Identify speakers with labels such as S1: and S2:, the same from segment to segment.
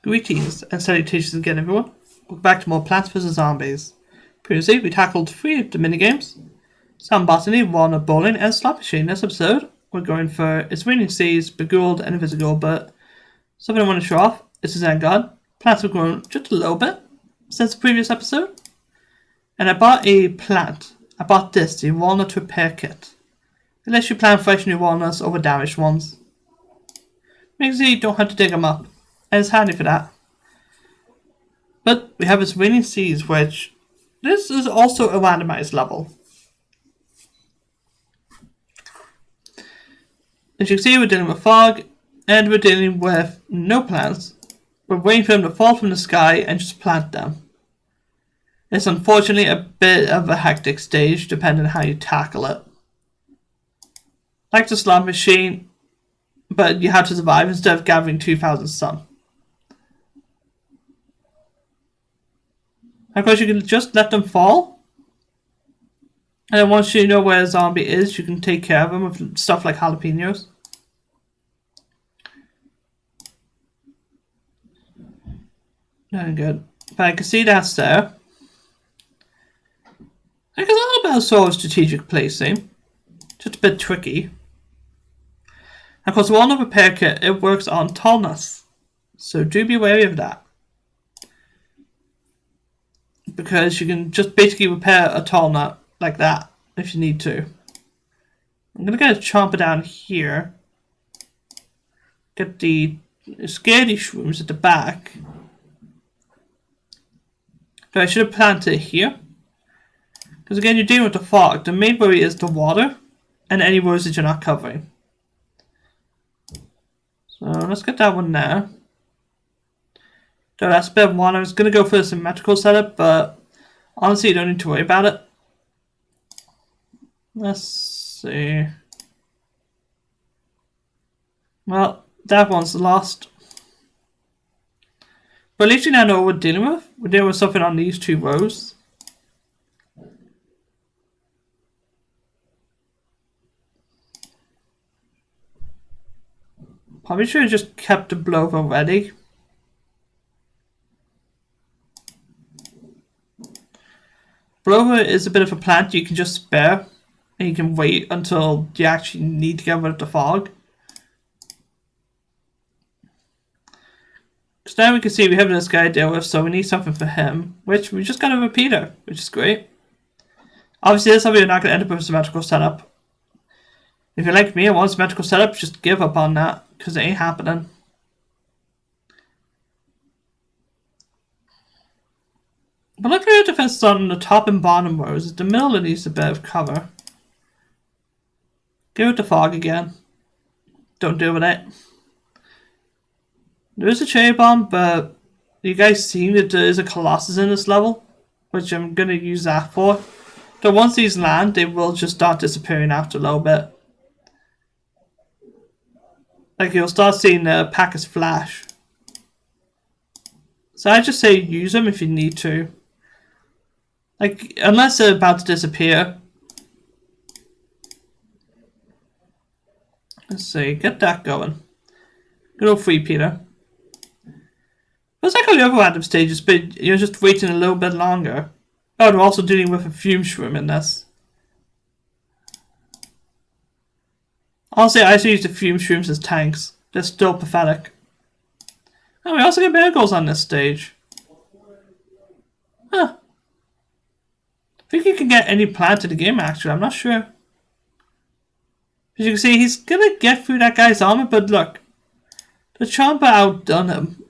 S1: Greetings and salutations again, everyone. Welcome back to more Plants vs. Zombies. Previously, we tackled 3 of the minigames: Sound Botany, Walnut Bowling, and Slot Machine. This episode, we're going for It's Raining Seas, Beguiled, and Invisible, but something I want to show off is the Zen God. Plants have grown just a little bit since the previous episode. And I bought a plant. I bought this, the Walnut Repair Kit. It lets you plant fresh new walnuts over damaged ones. Makes it you don't have to dig them up. And it's handy for that. But we have this Raining Seas, which this is also a randomized level. As you can see, we're dealing with fog, and we're dealing with no plants. We're waiting for them to fall from the sky and just plant them. It's unfortunately a bit of a hectic stage, depending on how you tackle it. Like the slot machine, but you have to survive instead of gathering 2,000 sun. Of course, you can just let them fall. And then once you know where a zombie is, you can take care of them with stuff like jalapenos. Very good. But I can see that's there. I guess a little bit of sort of strategic placing. Just a bit tricky. Of course, the Walnut Repair Kit, it works on tallness. So do be wary of that. Because you can just basically repair a tall nut like that if you need to. I'm going to get a chomper down here. Get the scaredy shrooms at the back. So I should have planted it here. Because again, you're dealing with the fog. The main worry is the water and any roads that you're not covering. So let's get that one there. So that's a bit of one. I was going to go for a symmetrical setup, but honestly, you don't need to worry about it. Let's see. Well, that one's lost. But at least you now know what we're dealing with. We're dealing with something on these 2 rows. Probably should have just kept the blower ready. Blower is a bit of a plant you can just spare, and you can wait until you actually need to get rid of the fog. So now we can see we have this guy to deal with, so we need something for him, which we just got a repeater, which is great. Obviously, this is something you're not going to end up with a symmetrical setup. If you're like me and want a symmetrical setup, just give up on that, because it ain't happening. But look at your defense on the top and bottom rows. The middle that needs a bit of cover. Give it the fog again. Don't deal with it. There is a cherry bomb, but you guys seen that there is a Colossus in this level, which I'm going to use that for. So once these land, they will just start disappearing after a little bit. Like you'll start seeing the packets flash. So I just say use them if you need to. Like, unless they're about to disappear. Let's see, get that going. Good old free Peter. It's like all the other random stages, but you're just waiting a little bit longer. Oh, we're also dealing with a fume shroom in this. Honestly, I used to use the fume shrooms as tanks. They're still pathetic. And we also get miracles on this stage. Huh. I think you can get any plant in the game, actually. I'm not sure. As you can see, he's going to get through that guy's armor, but look. The Chomper outdone him.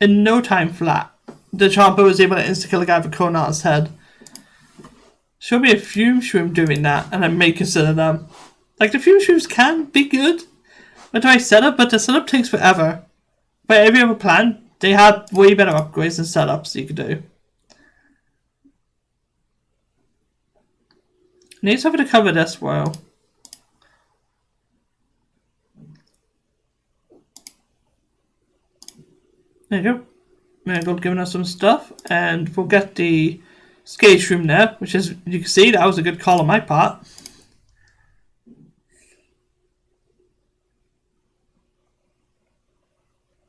S1: In no time flat. The Chomper was able to insta-kill a guy with a cone on his head. Show me a fume shroom doing that, and I may consider them. Like, the fume shrooms can be good with the right setup, but the setup takes forever. But every other plant, they have way better upgrades and setups you can do. Need something to cover this row. There you go. Marigold giving us some stuff, and we'll get the skate room there, which is, you can see, that was a good call on my part.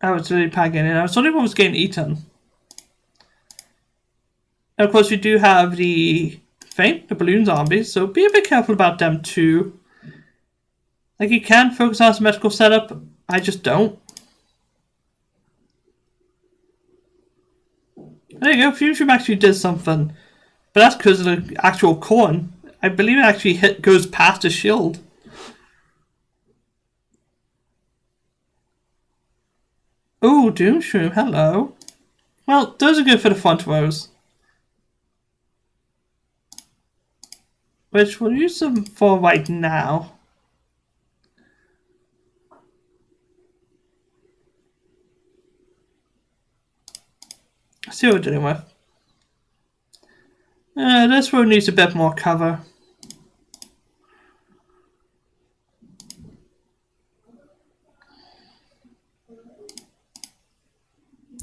S1: I was really packing in. I was wondering what was getting eaten. And of course, we do have the the balloon zombies, so be a bit careful about them too. Like, you can focus on symmetrical setup, I just don't. There you go, Fusion actually did something. But that's because of the actual corn. I believe it actually goes past the shield. Oh, Doomshroom, hello. Well, those are good for the front rows. Which we'll use them for right now. Let's see what we're dealing with. This row needs a bit more cover.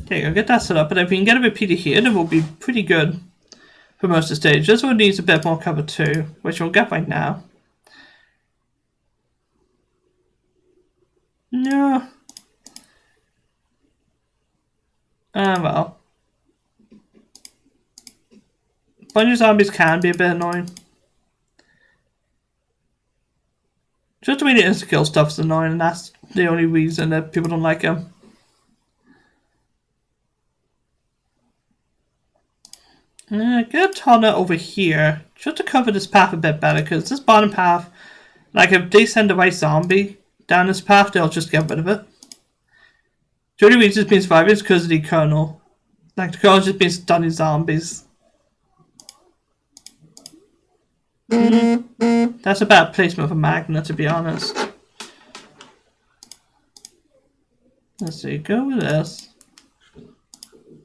S1: There you go, get that set up, but if we can get a repeater here, then we'll be pretty good for most of the stage. This one needs a bit more cover too, which we'll get right now. No. Well. Bunch of zombies can be a bit annoying. Just the way the insta-kill stuff's annoying, and that's the only reason that people don't like them. Get a Tana over here, just to cover this path a bit better, because this bottom path, like if they send the right zombie down this path, they'll just get rid of it. The only reason it's been surviving is because of the Colonel. Like, the Colonel's just been stunning zombies. That's a bad placement of a magnet, to be honest. Let's see, go with this.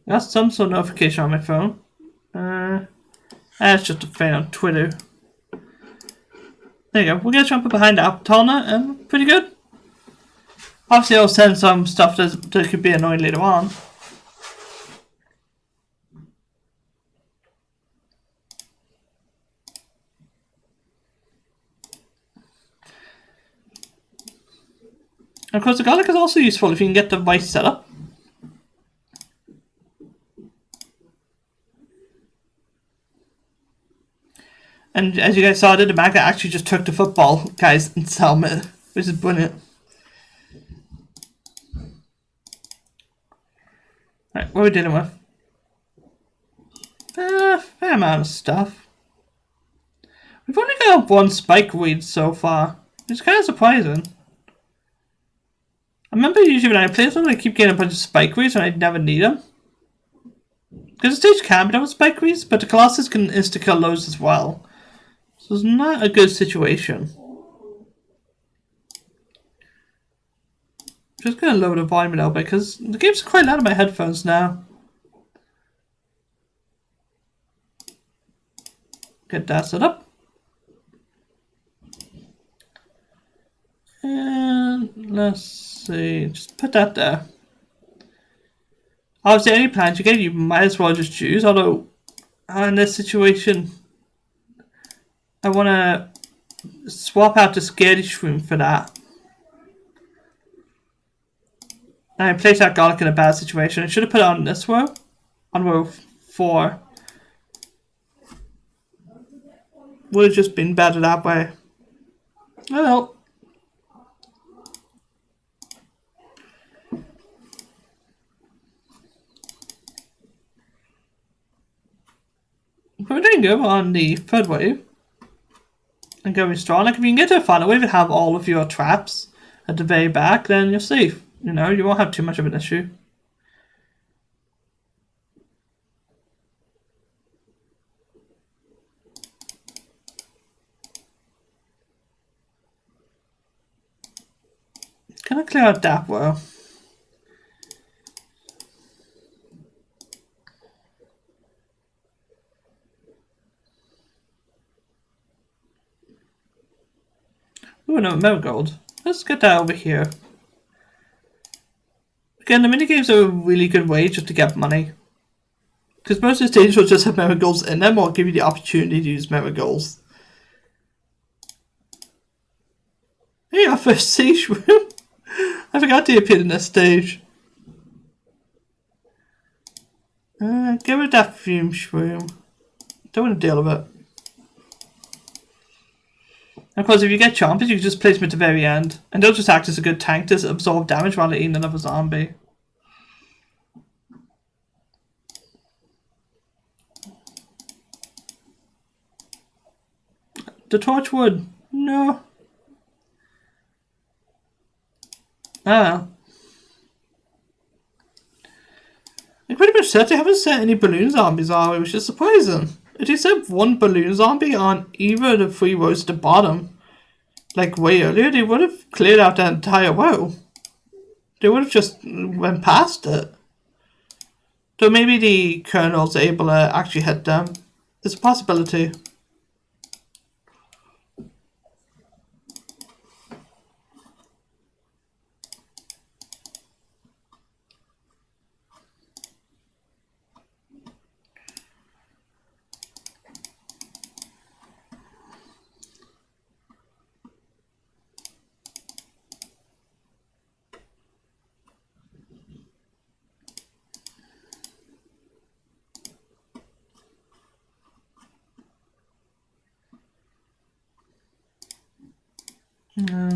S1: Got some sort of notification on my phone. That's just a fan on Twitter. There you go. We're gonna jump behind the Apatana, and pretty good. Obviously, I'll send some stuff that could be annoying later on. And of course, the garlic is also useful if you can get the right setup. And as you guys saw, the magnet actually just took the football, guys, and Salmon, which is brilliant. Right, what are we dealing with? Fair amount of stuff. We've only got one spike weed so far, which is kind of surprising. I remember usually when I play something, I keep getting a bunch of spike weeds and I never need them. Because the stage can be done with spike weeds, but the Colossus can insta-kill those as well. So it's not a good situation. Just gonna lower the volume a little bit because the game's quite loud in my headphones now. Get that set up. And let's see, just put that there. Obviously, any plans you get, you might as well just choose. Although, in this situation, I want to swap out the Scaredy Shroom for that. And I placed that garlic in a bad situation. I should have put it on this row, on row 4. Would have just been better that way. Well. We're doing good on the third wave. And going strong. Like, if you can get to the final wave and have all of your traps at the very back, then you're safe. You know, you won't have too much of an issue. Can I clear out that row? Ooh, no, marigold. Let's get that over here. Again, the minigames are a really good way just to get money. Because most of the stages will just have marigolds in them or give you the opportunity to use marigolds. Hey, our first stage room! I forgot they appeared in this stage. Get rid of that fume shroom. Don't want to deal with it. Of course, if you get chompers, you can just place them at the very end. And they'll just act as a good tank to absorb damage while they're eating another zombie. The torchwood. No. Ah. I'm pretty much certain they haven't set any balloon zombies on it, which is surprising. If they set one balloon zombie on either of the 3 rows at the bottom, like way earlier, they would have cleared out that entire row. They would have just went past it. So maybe the colonel's able to actually hit them. It's a possibility.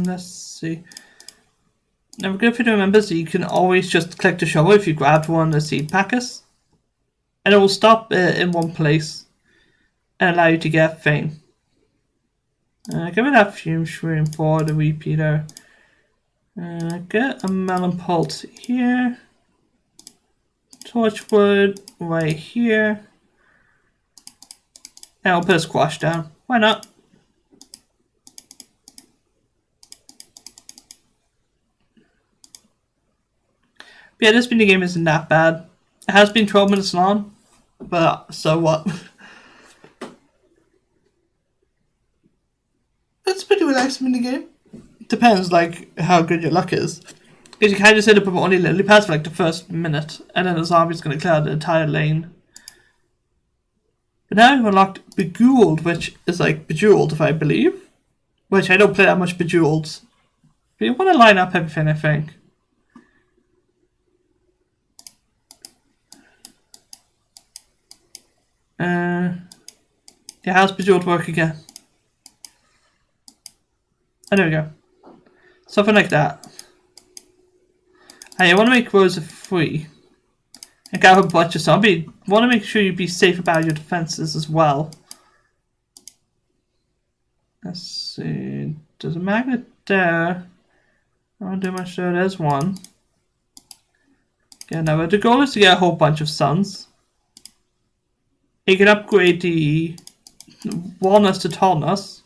S1: Let's see. Now, good for the members, you can always just click the shovel if you grabbed one of the seed packets. And it will stop in one place and allow you to get fame. Give it that fume shroom for the repeater. Get a melon pulse here. Torchwood right here. And I'll put a squash down. Why not? But yeah, this minigame isn't that bad. It has been 12 minutes long, but so what? It's a pretty relaxed minigame. Depends, like, how good your luck is. Because you kind of set up with only lily pads for like the first minute, and then the zombie's going to clear the entire lane. But now I've unlocked Bejeweled, which is like Bejeweled, if I believe. Which I don't play that much Bejeweled. But you want to line up everything, I think. Yeah, how's Bejeweled work again? Oh, there we go. Something like that. And you want to make rows of 3. And get a bunch of zombies. You want to make sure you be safe about your defenses as well. Let's see. There's a magnet there. I don't do much there. There's one. Okay, now the goal is to get a whole bunch of suns. You can upgrade the walnuts to tallness.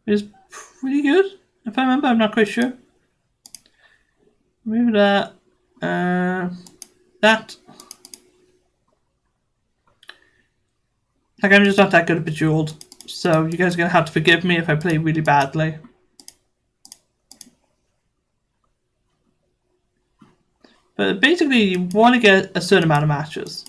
S1: It's pretty good. If I remember, I'm not quite sure. Maybe that. That. Like, I'm just not that good at Bejeweled. So you guys are going to have to forgive me if I play really badly. But basically, you want to get a certain amount of matches.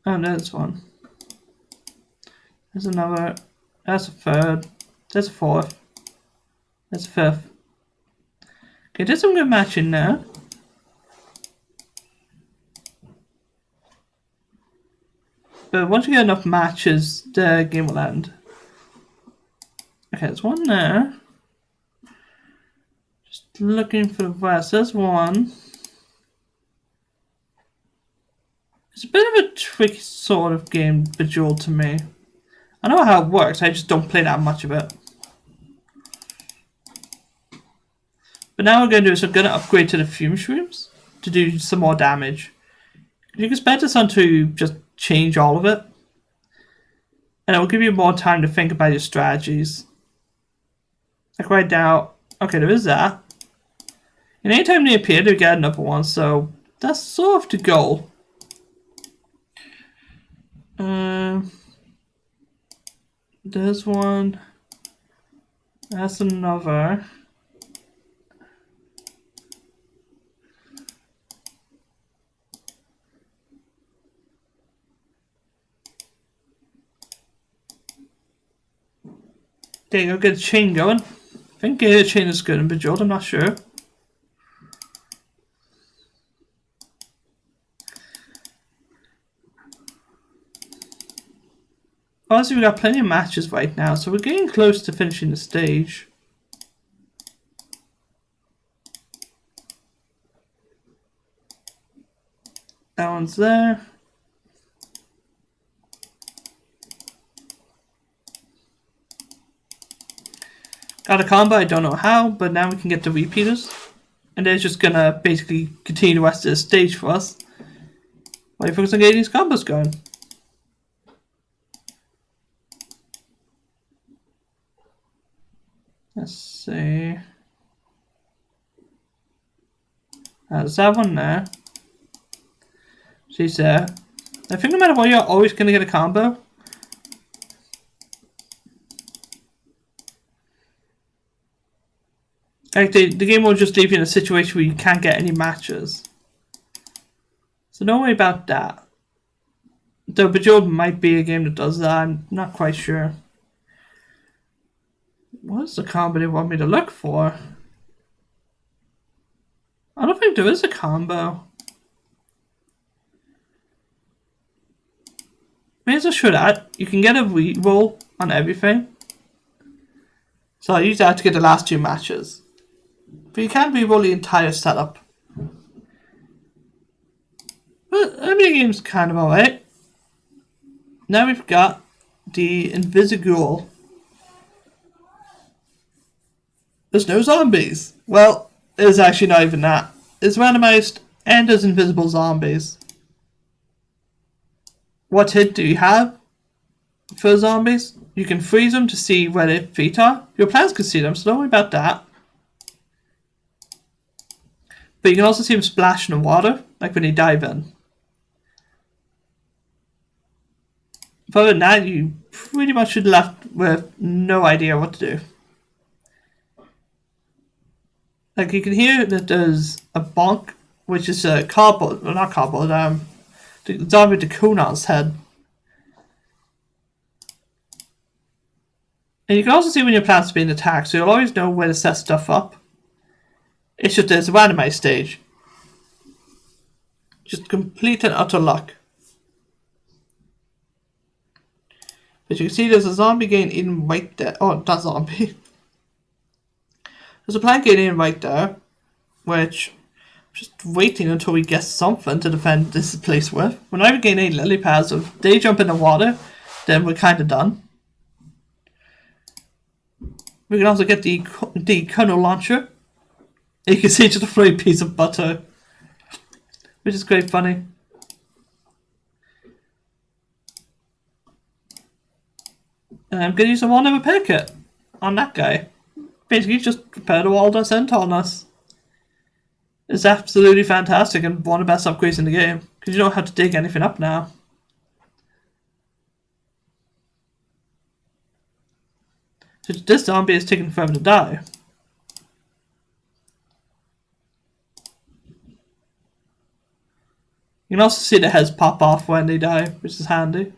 S1: Oh, there's one. There's another. That's a third. There's a fourth. There's a fifth. Okay, there's some good matching now. But once you get enough matches, the game will end. Okay, there's one there. Just looking for the rest. There's one. It's a bit of a tricky sort of game, Bejeweled, to me. I know how it works, I just don't play that much of it. But now what we're going to do is I'm going to upgrade to the fume shrooms to do some more damage. You can spend this on to just change all of it. And it will give you more time to think about your strategies. Like right now, okay, there is that. And anytime they appear, they get another one, so that's sort of the goal. There's one. That's another. There you go, get a chain going. I think a chain is good in Bejeweled, I'm not sure. Honestly, we've got plenty of matches right now, so we're getting close to finishing the stage. That one's there. Got a combo, I don't know how, but now we can get the repeaters. And they're just gonna basically continue the rest of the stage for us. While you focus on getting these combos going. Let's see. There's that one there. She's there. I think no matter what, you're always gonna get a combo. Like the game will just leave you in a situation where you can't get any matches. So don't worry about that. Though Bejeweled might be a game that does that, I'm not quite sure. What's the combo they want me to look for? I don't think there is a combo. May as well show that. You can get a reroll on everything. So I use that to get the last two matches. But you can't reroll the entire setup. But every game's kind of alright. Now we've got the Invisible. There's no zombies. Well, it's actually not even that. It's randomized and there's invisible zombies. What hit do you have for zombies? You can freeze them to see where their feet are. Your players can see them, so don't worry about that. But you can also see them splash in the water, like when they dive in. But other than that, you pretty much should be left with no idea what to do. Like you can hear that there's a bonk, which is a cardboard, well not cardboard, the zombie with the Kunan's head. And you can also see when your plant's being attacked, so you'll always know where to set stuff up. It's just there's a randomized stage. Just complete and utter luck. But you can see there's a zombie getting in right there. Oh, not zombie. There's a plant getting in right there, which I'm just waiting until we get something to defend this place with. We're not even getting any lily pads, so if they jump in the water, then we're kind of done. We can also get the kernel launcher. You can see just a floating piece of butter, which is quite funny. And I'm going to use a one repair kit on that guy. Basically, just repair the wall that's sent on us. It's absolutely fantastic and one of the best upgrades in the game. Because you don't have to dig anything up now. So this zombie is taking forever to die. You can also see the heads pop off when they die, which is handy.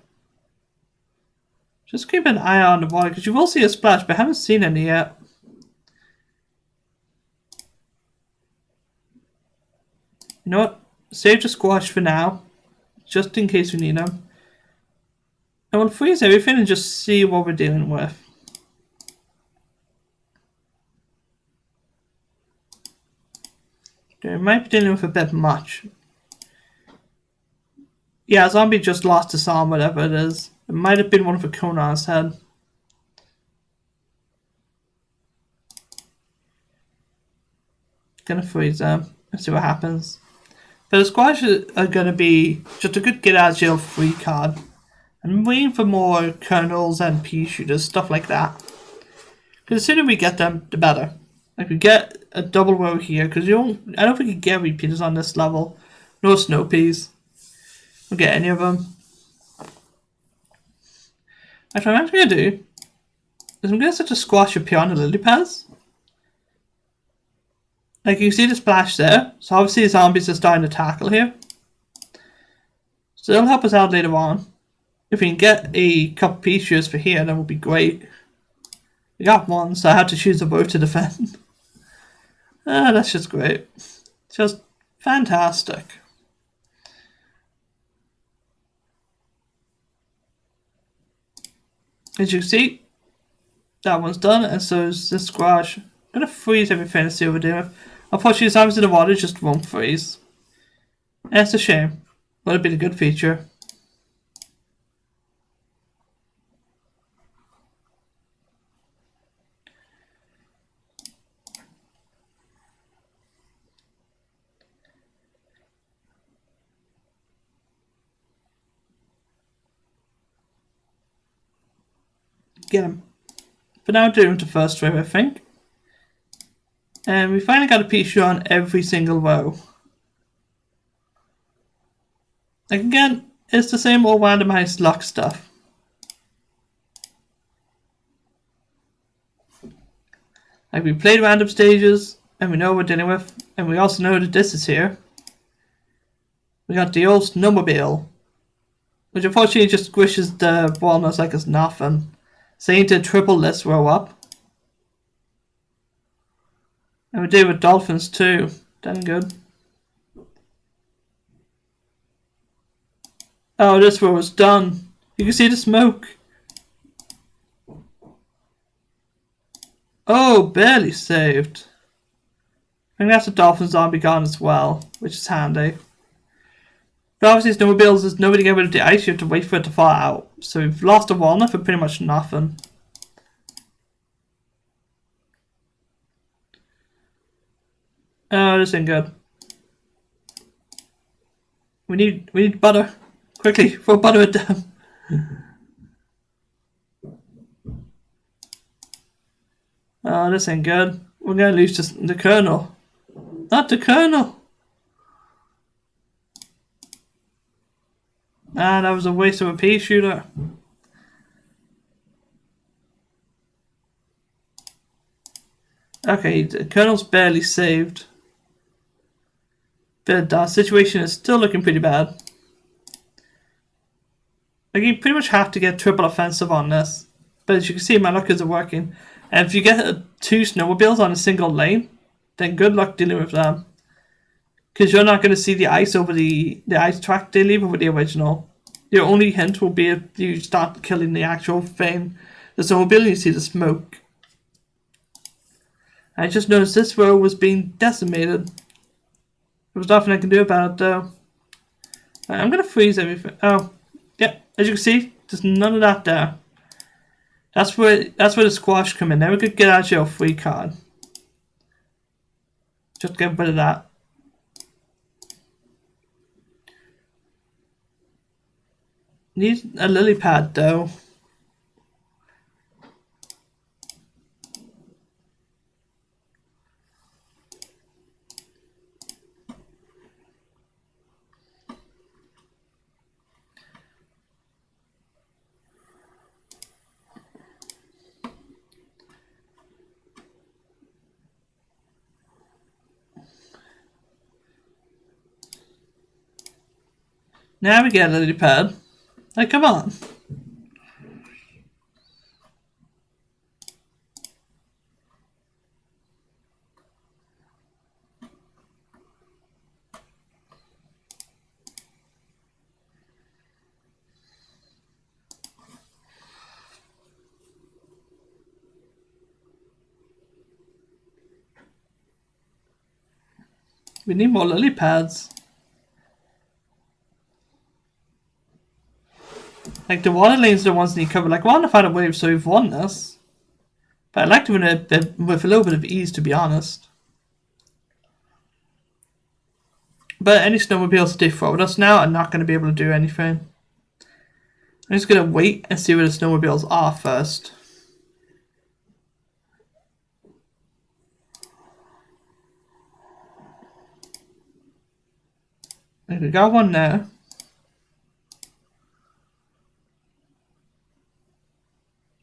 S1: Just keep an eye on the water, because you will see a splash, but I haven't seen any yet. You know what? Save the squash for now, just in case we need them. And we'll freeze everything and just see what we're dealing with. Okay, we might be dealing with a bit much. Yeah, zombie just lost his arm, whatever it is. It might have been one of a Konan's head. Gonna freeze them and see what happens. But the squash are gonna be just a good get out of jail free card. I'm waiting for more kernels and pea shooters, stuff like that. Because the sooner we get them, the better. Like we get a double row here, because I don't think you get repeaters on this level. No snow peas. Don't get any of them. What I'm actually going to do is I'm going to set a squash up here on the lily pads. Like you see the splash there, so obviously the zombies are starting to tackle here. So they'll help us out later on. If we can get a couple pieces for here, that would be great. We got one, so I had to choose a row to defend. That's just great. Just fantastic. As you can see, that one's done, and so is this squash. I'm gonna freeze everything to see what we're doing with. Unfortunately, as long as in the water, just won't freeze. And it's a shame. Would have been a good feature. Get him. But now doing the first row, I think. And we finally got a picture on every single row. Like again, it's the same old randomized luck stuff. Like we played random stages, and we know what we're dealing with, and we also know that this is here. We got the old snowmobile, which unfortunately just squishes the walnuts like it's nothing. Saying to triple this row up. And we did with dolphins too. Damn good. Oh, this row is done. You can see the smoke. Oh, barely saved. I think that's a dolphin zombie gone as well, which is handy. But obviously, snowmobiles, there's nobody to get rid of the ice, you have to wait for it to thaw out. So we've lost a walnut for pretty much nothing. Oh, this ain't good. We need butter. Quickly, throw butter it down. Oh, this ain't good. We're gonna lose just the kernel. Not the kernel. Ah, that was a waste of a pea shooter. Okay, the kernel's barely saved. But the situation is still looking pretty bad. Like, you pretty much have to get triple offensive on this. But as you can see, my luck isn't working. And if you get 2 snowmobiles on a single lane, then good luck dealing with them. Because you're not going to see the ice over the ice track they leave over the original. Your only hint will be if you start killing the actual thing. The snowmobile and you see the smoke. I just noticed this row was being decimated. There was nothing I can do about it though. I'm going to freeze everything. Oh, yeah, as you can see, there's none of that there. That's where the squash come in. Now we could get out your free card. Just get rid of that. Need a lily pad though. Now we get a lily pad. Like, come on. We need more lily pads. Like, the water lanes are the ones that need covered. Like, we're on the final wave, so we've won this. But I'd like to win it with a little bit of ease, to be honest. But any snowmobiles they throw at us now are not going to be able to do anything. I'm just going to wait and see where the snowmobiles are first. We got one there.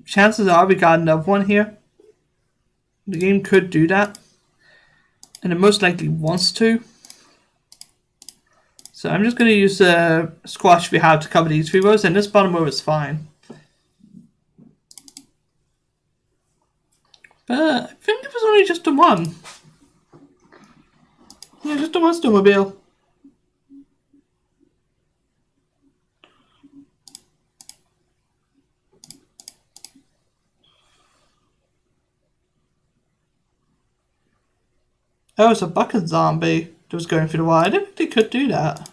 S1: Chances are we got another one here. The game could do that. And it most likely wants to. So I'm just going to use the squash we have to cover these 3 rows. And this bottom row is fine. one. Yeah, just a one snowmobile. Oh, it's a bucket zombie that was going through the wire. I didn't think they could do that.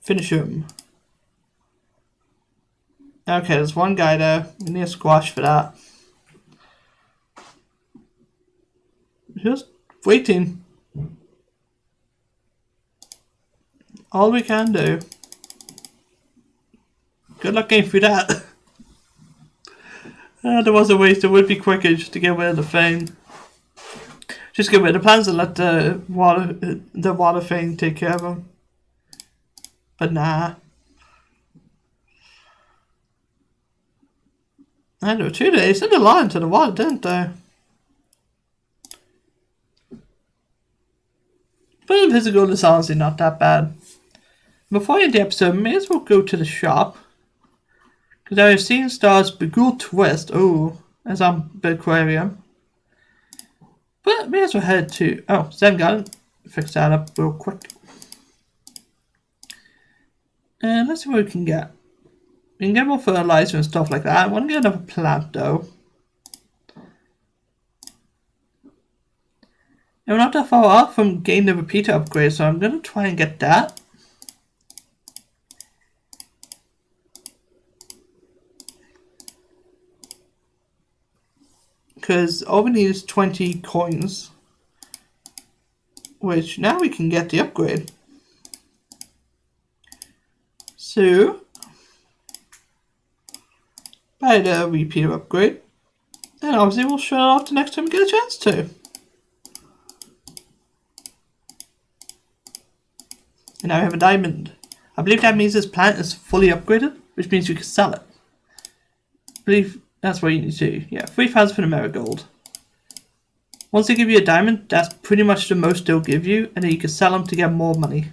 S1: Finish him. Okay, there's one guy there. We need a squash for that. Just waiting. All we can do. Good luck getting through that. There was a waste. It would be quicker just to get rid of the thing. Just get rid of the plants and let the water thing take care of them. But nah. I know too. They sent a lot into the water, didn't they? But in physical, it's honestly not that bad. Before I end the episode, may as well go to the shop. Because I've seen Star's Beguiled Twist. Oh, as I'm the aquarium. But may as well head to. Oh, Zen Garden. Fix that up real quick. And let's see what we can get. We can get more fertilizer and stuff like that. I want to get another plant though. And we're not that far off from getting the repeater upgrade, so I'm going to try and get that. Because all we need is 20 coins. Which now we can get the upgrade. So, buy the repeater upgrade. And obviously we'll show it off the next time we get a chance to. And now we have a diamond. I believe that means this plant is fully upgraded, which means you can sell it. I believe that's what you need to do. Yeah, 3,000 for the marigold. Once they give you a diamond, that's pretty much the most they'll give you, and then you can sell them to get more money.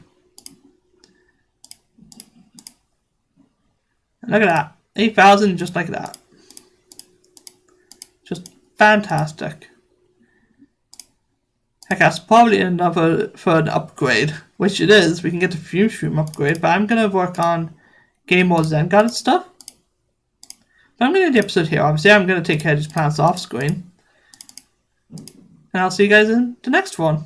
S1: And look at that. 8,000 just like that. Just fantastic. Heck, that's probably another for an upgrade, which it is. We can get the fume shroom upgrade, but I'm going to work on getting more Zen Garden stuff. But I'm going to end the episode here. Obviously, I'm going to take care of these plants off screen. And I'll see you guys in the next one.